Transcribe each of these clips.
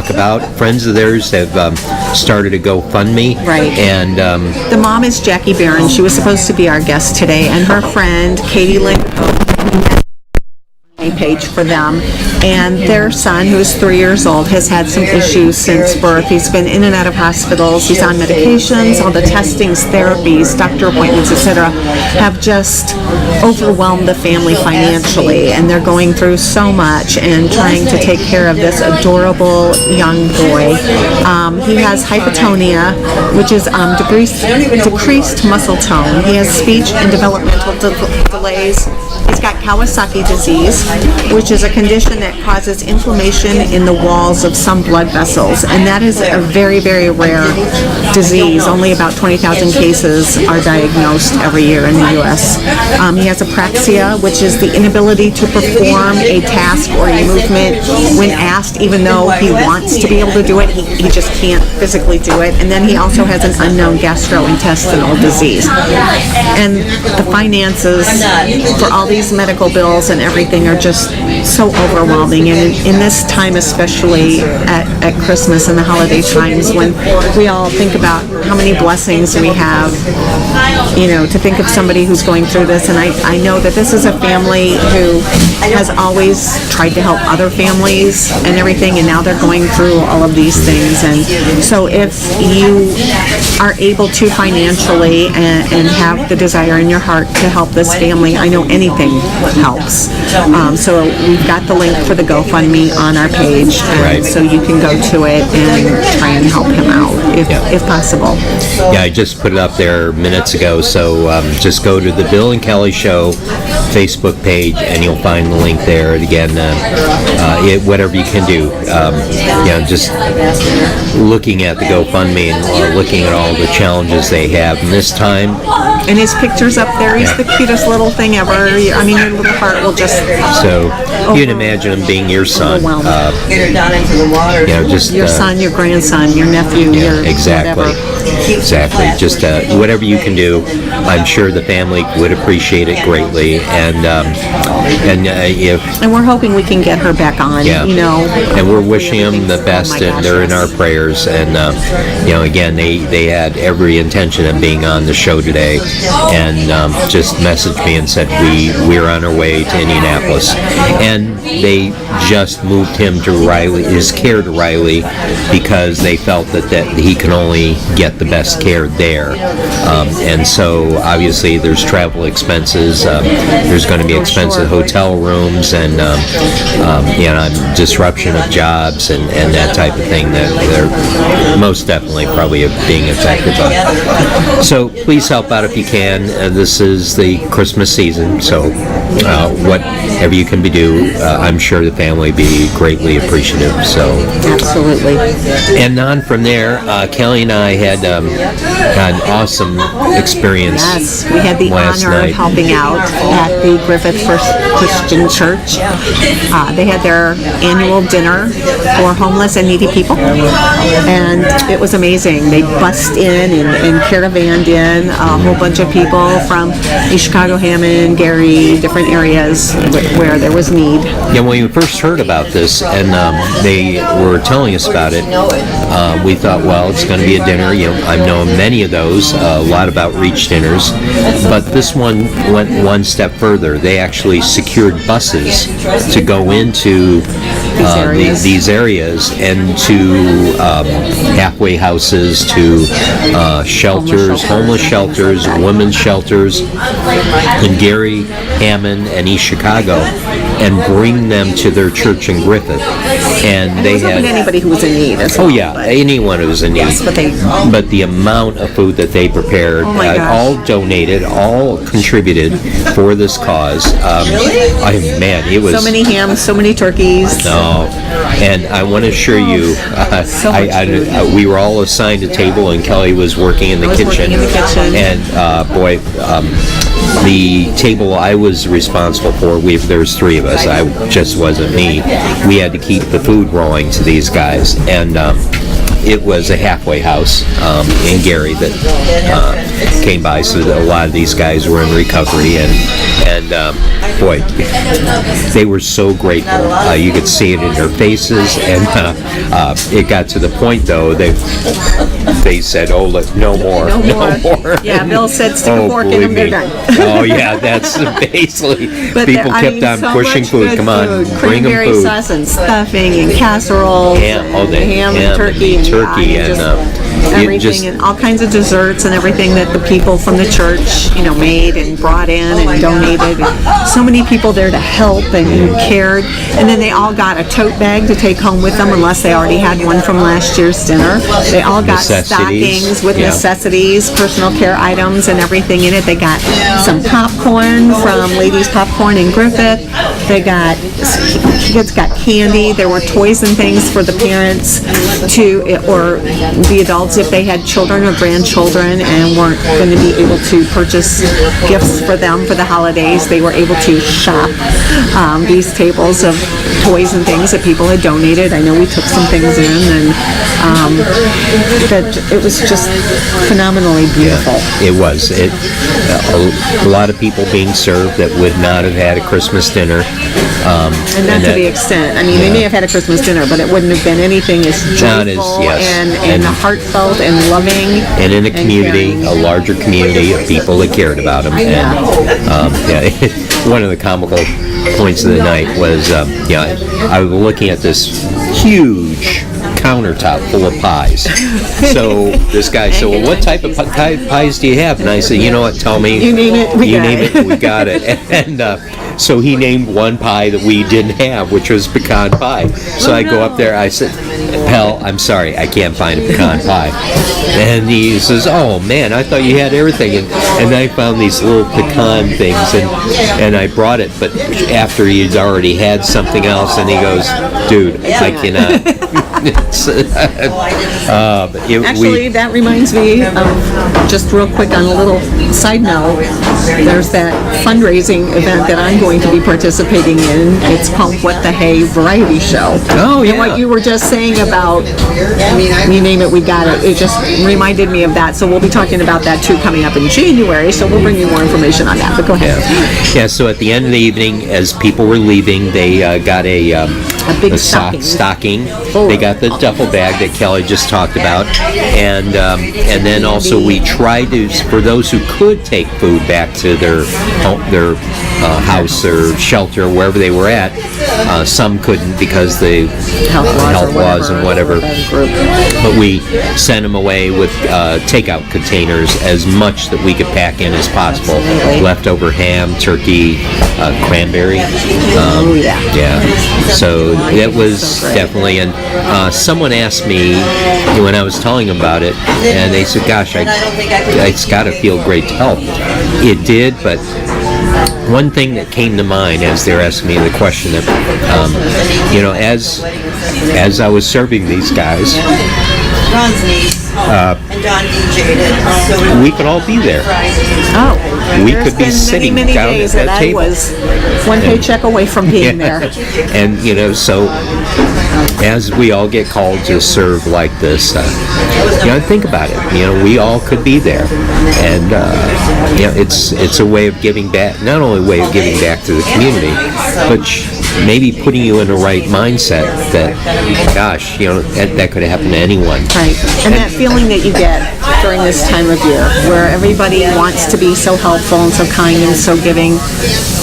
talk about. Friends of theirs have started a GoFundMe. Right. And the mom is Jackie Barron. She was supposed to be our guest today, and her friend Katie Lynn page for them, and their son, who is 3 years old, has had some issues since birth. He's been in and out of hospitals. He's on medications. All the testings, therapies, doctor appointments, etc., have just overwhelmed the family financially, and they're going through so much and trying to take care of this adorable young boy. He has hypotonia, which is decreased muscle tone. He has speech and developmental delays. He's got Kawasaki disease, which is a condition that causes inflammation in the walls of some blood vessels, and that is a very, very rare disease. Only about 20,000 cases are diagnosed every year in the U.S. He has apraxia, which is the inability to perform a task or a movement when asked, even though he wants to be able to do it, he just can't physically do it. And then he also has an unknown gastrointestinal disease. And the finances for all these medical bills and everything are just so overwhelming, and in this time, especially at Christmas and the holiday times, when we all think about how many blessings we have, to think of somebody who's going through this. And I know that this is a family who has always tried to help other families and everything, and now they're going through all of these things. And so if you are able to financially and have the desire in your heart to help this family, I know anything helps. So we've got the link for the GoFundMe on our page, and so you can go to it and try and help him out if possible. Yeah, I just put it up there minutes ago, so just go to the Bill and Kelly Show Facebook page and you'll find the link there. And again, whatever you can do, just looking at the GoFundMe and looking at all the challenges they have in this time. And his picture's up there. He's the cutest little thing ever. I mean, your little heart will just... So you can imagine him being your son. Get it down into the water. Just your son, your grandson, your nephew, your exactly. whatever. Exactly. Just whatever you can do. I'm sure the family would appreciate it greatly. And we're hoping we can get her back on. And we're wishing them the best, and they're in our prayers. And again, they had every intention of being on the show today, and just messaged me and said we're on our way to Indianapolis, and they just moved him to his care to Riley, because they felt that he can only get the best care there. And so obviously there's travel expenses, there's going to be expensive hotel rooms, and disruption of jobs and that type of thing that they're most definitely probably being affected by. So please help out if you can. This is the Christmas season, so whatever you can do, I'm sure the family will be greatly appreciative. So absolutely. And on from there, Kelly and I had an awesome experience. Yes, we had the honor of helping out at the Griffith First Christian Church. They had their annual dinner for homeless and needy people, and it was amazing. They bussed in and caravanned in a whole bunch of people from East Chicago, Hammond, Gary, different areas where there was need. Yeah, when we first heard about this and they were telling us about it, we thought, well, it's going to be a dinner. I've known many of those, a lot of outreach dinners, but this one went one step further. They actually secured buses to go into these areas and to halfway houses, to shelters, homeless shelters, women's shelters in Gary, Hammond, and East Chicago, and bring them to their church in Griffith. And they had anybody who was in need as well. Oh yeah, anyone who was in need. Yes, but the amount of food that they prepared, all donated, all contributed for this cause. It was so many hams, so many turkeys. No, and I want to assure you, we were all assigned a table, and Kelly was working in the kitchen. And the table I was responsible for, there's three of us. Just wasn't me. We had to keep the food rolling to these guys, and it was a halfway house in Gary that came by, so that a lot of these guys were in recovery, and boy, they were so grateful. You could see it in their faces, and it got to the point though they said, "Oh, no more." Yeah, Bill said, "Stick a fork in them, they're done." Oh yeah, that's basically. But people kept on so pushing much food. good Come on, food. bring them Cranberry food. sauce and stuffing and casseroles, Ham, and ham and turkey, everything, just, and all kinds of desserts and everything that the people from the church, made and brought in and donated. So many people there to help and who cared. And then they all got a tote bag to take home with them, unless they already had one from last year's dinner. They all got stockings with necessities, personal care items, and everything in it. They got some popcorn from Ladies Popcorn in Griffith. Kids got candy. There were toys and things for the parents or the adults if they had children or grandchildren and weren't going to be able to purchase gifts for them for the holidays. They were able to shop these tables of toys and things that people had donated. I know we took some things in, and that it was just phenomenally beautiful. Yeah, it was. A lot of people being served that would not have had a Christmas dinner. And not to the extent. I mean, they may have had a Christmas dinner, but it wouldn't have been anything as joyful and heartpoint and loving. And in a community, a larger community of people that cared about them. And one of the comical points of the night was, I was looking at this huge countertop full of pies. So this guy said, "Well, what type of pies do you have?" And I said, "You know what? Tell me. You name it, we got it." And so he named one pie that we didn't have, which was pecan pie. So I go up there, I said, "Pal, I'm sorry, I can't find a pecan pie." And he says, "Oh man, I thought you had everything." And I found these little pecan things, and I brought it, but after he'd already had something else, and he goes, "Dude, I cannot." Actually, that reminds me of, just real quick on a little side note, there's that fundraising event that I'm going to be participating in. It's called What the Hay Variety Show. Oh, yeah. And what you were just saying about, you name it, we got it. It just reminded me of that. So we'll be talking about that too coming up in January. So we'll bring you more information on that. But go ahead. Yeah. So at the end of the evening, as people were leaving, they got a big stocking. They got the duffel bag that Kelly just talked about, and then also we tried to, for those who could take food back to their house or shelter, wherever they were at. Some couldn't because the health laws and whatever. But we sent them away with takeout containers, as much that we could pack in as possible. Leftover ham, turkey, cranberry. So it was definitely, and someone asked me when I was telling them about it, and they said, "Gosh, it's got to feel great to help." It did, but one thing that came to mind as they were asking me the question, that as I was serving these guys, Ron's niece and Don DJ'd it. we could all be there. Oh, We could be sitting many down days at that I table. was one paycheck away from being there. And so as we all get called to serve like this, think about it. We all could be there, and it's a way of giving back. Not only a way of giving back to the community, but maybe putting you in the right mindset that, gosh, that could happen to anyone. Right, and that feeling that you get during this time of year, where everybody wants to be so helpful and so kind and so giving.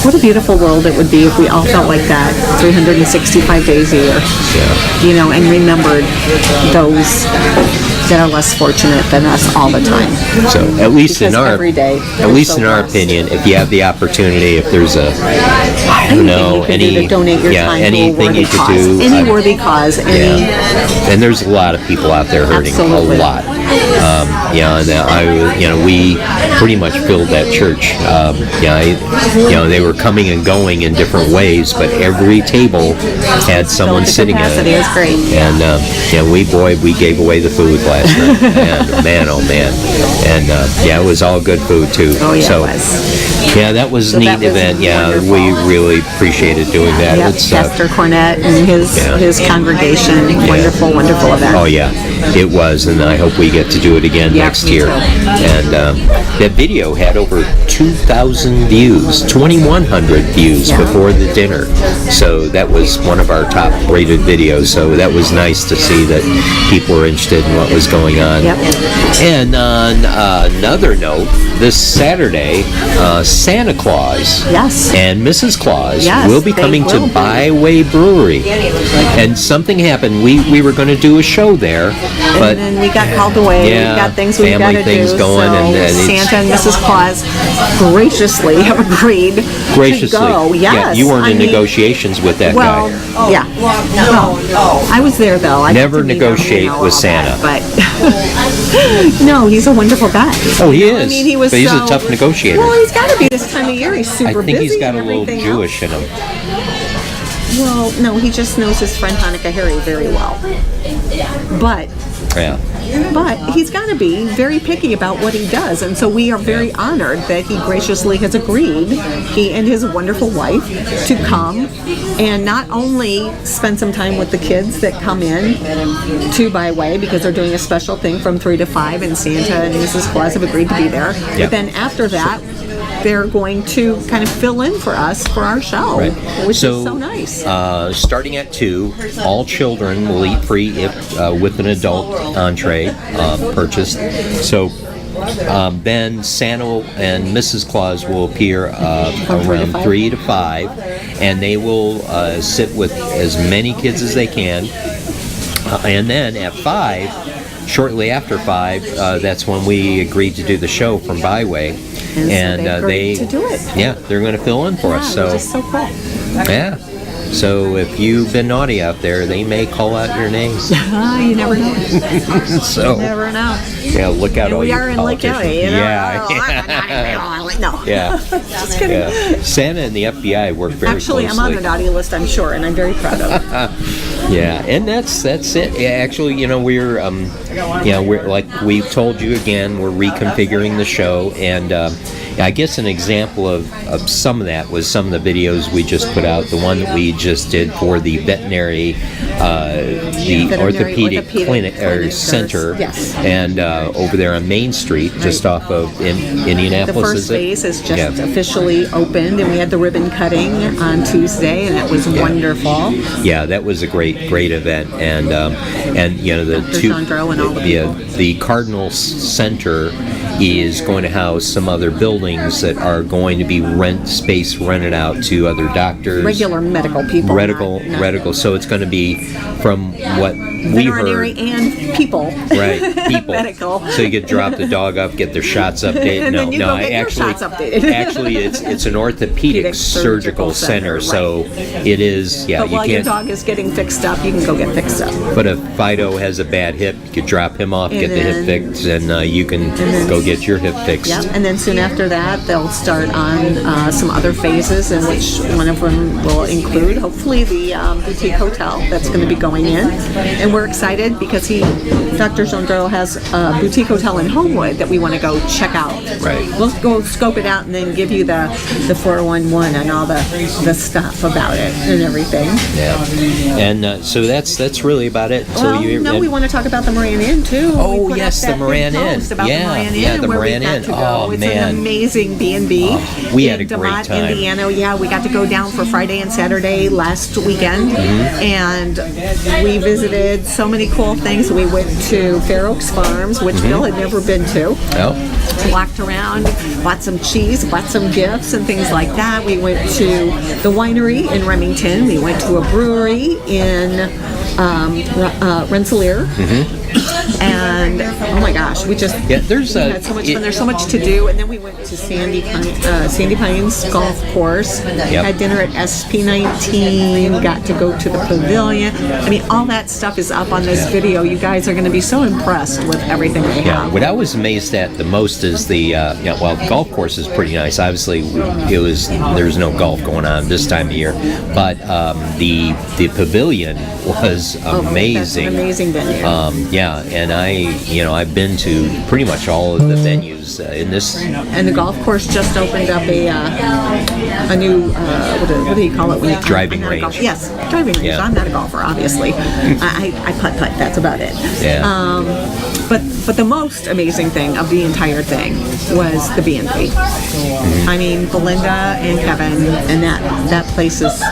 What a beautiful world it would be if we all felt like that 365 days a year. Yeah. And remembered those that are less fortunate than us all the time. So at least in our opinion, if you have the opportunity, if there's to donate your time anything to a you could worthy cause. do, Any worthy cause. and there's a lot of people out there hurting. Absolutely. A lot. We pretty much filled that church. They were coming and going in different ways, but every table had someone sitting at it. It was great. And we gave away the food last night. And man, oh man. And it was all good food too. Oh yeah, so, it was. Yeah, that was a neat event. Yeah, wonderful. we really appreciated doing that. Yep, Pastor Cornett and his congregation. Wonderful event. Oh yeah, it was, and I hope we get to do it again next year. And that video had over 2,000 views, 2,100 views before the dinner. So that was one of our top rated videos. So that was nice to see that people were interested in what was going on. Yep. And on another note, this Saturday, Santa Claus and Mrs. Claus will be coming to Byway Brewery. And something happened. We were going to do a show there, but then we got called away. Yeah, we got things we got to do. Going, so and Santa and Mrs. Claus graciously have agreed to go. Yes. Yeah, you weren't in negotiations with that guy. I was there though. I never negotiate with Santa. But no, he's a wonderful guy. Oh, he is. I mean, he was. But he's a tough negotiator. Well, he's got to be this time of year. He's super busy. I think he's got a little everything Jewish else. in him. Well, no, he just knows his friend Hanukkah Harry very well. But he's got to be very picky about what he does, and so we are very honored that he graciously has agreed, he and his wonderful wife, to come and not only spend some time with the kids that come in to Byway because they're doing a special thing from 3 to 5, and Santa and Mrs. Claus have agreed to be there. But then after that, they're going to kind of fill in for us for our show, which is so nice. Starting at 2, all children will eat free if with an adult entree purchased. So then Santa and Mrs. Claus will appear around 3 to 5, and they will sit with as many kids as they can. And then at 5, shortly after 5, that's when we agreed to do the show from Byway. And so they to do it. Yeah, they're going to fill in for us. So which is so cool. Yeah. So if you've been naughty out there, they may call out your names. You never know. So you never know. Yeah, look out, and all we you are in Lake County. No. Yeah. Just kidding. Yeah. Santa and the FBI work very closely. I'm on the naughty list, I'm sure, and I'm very proud of it. Yeah, and that's it. Yeah, actually, we're like we told you again, we're reconfiguring the show, and I guess an example of some of that was some of the videos we just put out. The one that we just did for the veterinary, the orthopedic clinic or center, and over there on Main Street, just off of Indianapolis. The first phase is just officially opened, and we had the ribbon cutting on Tuesday, and it was wonderful. Yeah, that was a great event, and the Cardinal Center is going to house some other buildings that are going to be rented out to other doctors, regular medical people, medical. So it's going to be from what we heard, veterinary and people, people, medical. So you could drop the dog up, get their shots updated. And then you go get your shots updated. Actually, it's an orthopedic surgical center, so it is. Yeah, but while your dog is getting fixed up, you can go get fixed up. But if Fido has a bad hip, you could drop him off, get the hip fixed, and you can go get your hip fixed. Yep. And then soon after that, they'll start on some other phases, in which one of them will include, hopefully, the boutique hotel that's going to be going in. And we're excited because Dr. Gendreau has a boutique hotel in Homewood that we want to go check out. Right. We'll go scope it out and then give you the 411 and all the stuff about it and everything. Yeah. And so that's really about it. We want to talk about the Moran Inn too. Oh yes, the Moran Inn. The Moran Inn. The Moran Inn. Oh man, it's an amazing B&B. We had a great time. Indiana. Yeah, we got to go down for Friday and Saturday last weekend, and we visited so many cool things. We went to Fair Oaks Farms, which Bill had never been to. Walked around, bought some cheese, bought some gifts and things like that. We went to the winery in Remington. We went to a brewery in Rensselaer. And oh my gosh, we just there's we had so much fun. There's so much to do, and then we went to Sandy Pines Golf Course. Had dinner at SP19. Got to go to the pavilion. I mean, all that stuff is up on this video. You guys are going to be so impressed with everything they have. What I was amazed at the most is the well, the golf course is pretty nice. Obviously, there's no golf going on this time of year, but the pavilion was amazing. That's an amazing venue. And I've been to pretty much all of the venues in this. And the golf course just opened up a new what do you call it? When you driving range. Yes, driving range. Yeah. I'm not a golfer, obviously. I putt. That's about it. Yeah. But the most amazing thing of the entire thing was the B&B. I mean, Belinda and Kevin, and that place is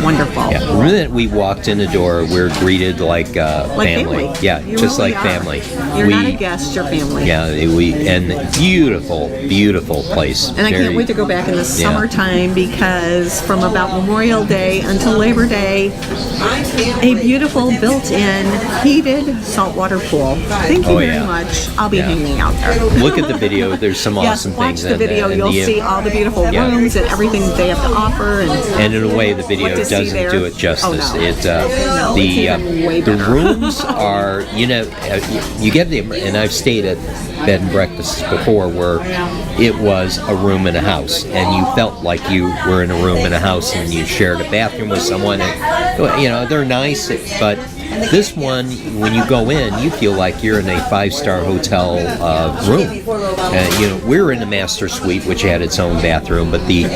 wonderful. Yeah, the minute we walked in the door, we're greeted like family. Yeah, You just really like are. family. You're not a guest, you're family. Yeah, and beautiful place. And I can't wait to go back in the summertime because from about Memorial Day until Labor Day, a beautiful built-in heated saltwater pool. Thank you very much. I'll be hanging out there. Look at the video. There's some awesome watch things. the video. You'll see all the beautiful rooms and everything that they have to offer. And in a way, the video doesn't do it justice. Oh, no. The rooms are, you get the, and I've stayed at bed and breakfasts before where it was a room in a house, and you felt like you were in a room in a house, and you shared a bathroom with someone. And they're nice, but this one, when you go in, you feel like you're in a 5-star hotel room. We were in the master suite, which had its own bathroom, but the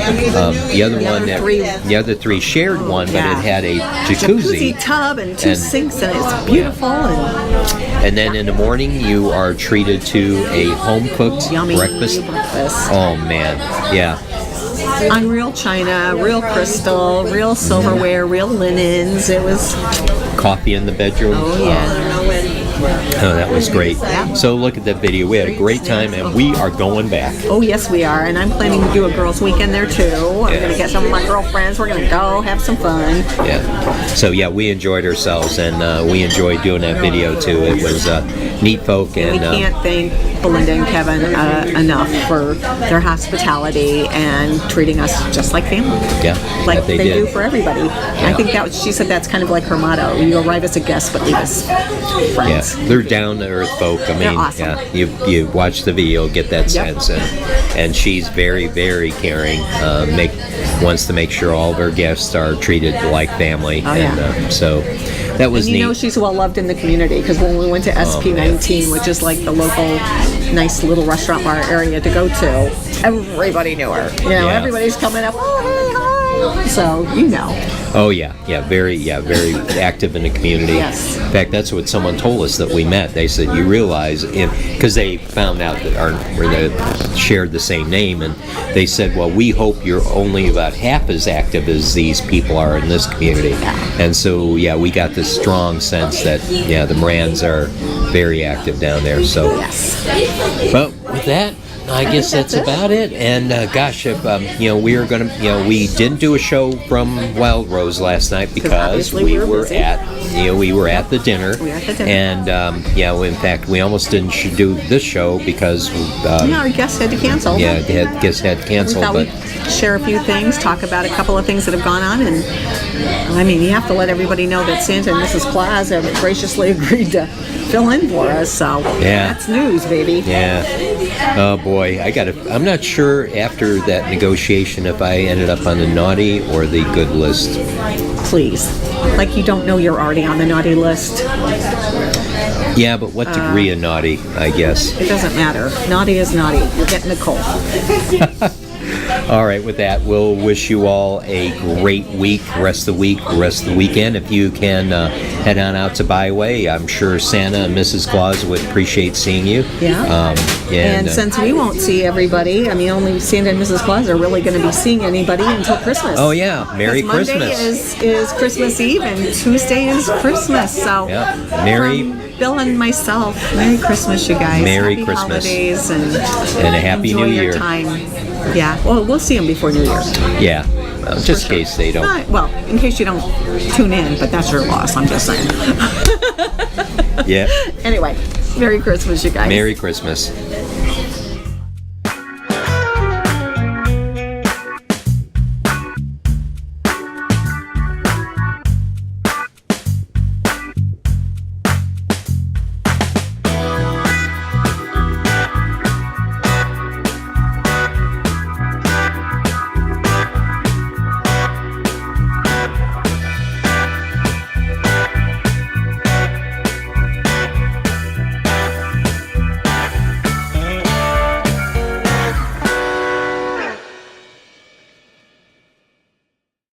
other three shared one, but it had a jacuzzi tub and two sinks, and it's beautiful. And then in the morning, you are treated to a home-cooked breakfast. Oh man, yeah. On real china, real crystal, real silverware, real linens. It was coffee in the bedroom. Oh yeah. Oh, that was great. Yeah. So look at that video. We had a great time, and we are going back. Oh, yes, we are. And I'm planning to do a girls' weekend there, too. I'm going to get some of my girlfriends. We're going to go have some fun. Yeah. So, we enjoyed ourselves, and we enjoyed doing that video, too. It was neat folk. And we can't thank Belinda and Kevin enough for their hospitality and treating us just like family. Yeah. Like they do for everybody. Yeah. I think she said that's kind of like her motto. You arrive as a guest, but leave as friends. Yeah, they're down-to-earth folk. I mean, they're awesome. You watch the video, get that sense, and she's very, very caring. Wants to make sure all of her guests are treated like family, so that was neat. She's well loved in the community because when we went to SP19, which is like the local nice little restaurant bar area to go to, everybody knew her. Everybody's coming up. Oh, hey, hi. So Oh yeah, very active in the community. Yes. In fact, that's what someone told us that we met. They said, you realize, because they found out that they shared the same name, and they said, well, we hope you're only about half as active as these people are in this community. Yeah. And so, we got this strong sense that, the Morans are very active down there. So, but with that, I guess that's about it. And gosh, if we were gonna, we didn't do a show from Wild Rose last night because we were at the dinner. We were at the dinner. And in fact, we almost didn't do this show because our guests had to cancel. Yeah, guests had to cancel. We thought we'd share a few things, talk about a couple of things that have gone on, and I mean, you have to let everybody know that Santa and Mrs. Claus have graciously agreed to fill in for us. So that's news, baby. Yeah. Oh boy, I'm not sure after that negotiation if I ended up on the naughty or the good list. Please. Like you don't know you're already on the naughty list. Yeah, but what degree of naughty, I guess? It doesn't matter. Naughty is naughty. You're getting a cold. All right, with that, we'll wish you all a great week, rest of the weekend. If you can head on out to Byway, I'm sure Santa and Mrs. Claus would appreciate seeing you. Yeah. And since we won't see everybody, I mean, only Santa and Mrs. Claus are really going to be seeing anybody until Christmas. Oh, yeah. Merry Christmas. Monday is Christmas Eve, and Tuesday is Christmas. So, from Bill and myself, Merry Christmas, you guys. Merry Christmas. Holidays and a Happy New Year. Enjoy your time. Yeah. Well, we'll see them before New Year. Yeah. Just in case they don't. Well, in case you don't tune in, but that's your loss. I'm just saying. Yeah. Anyway, Merry Christmas, you guys. Merry Christmas.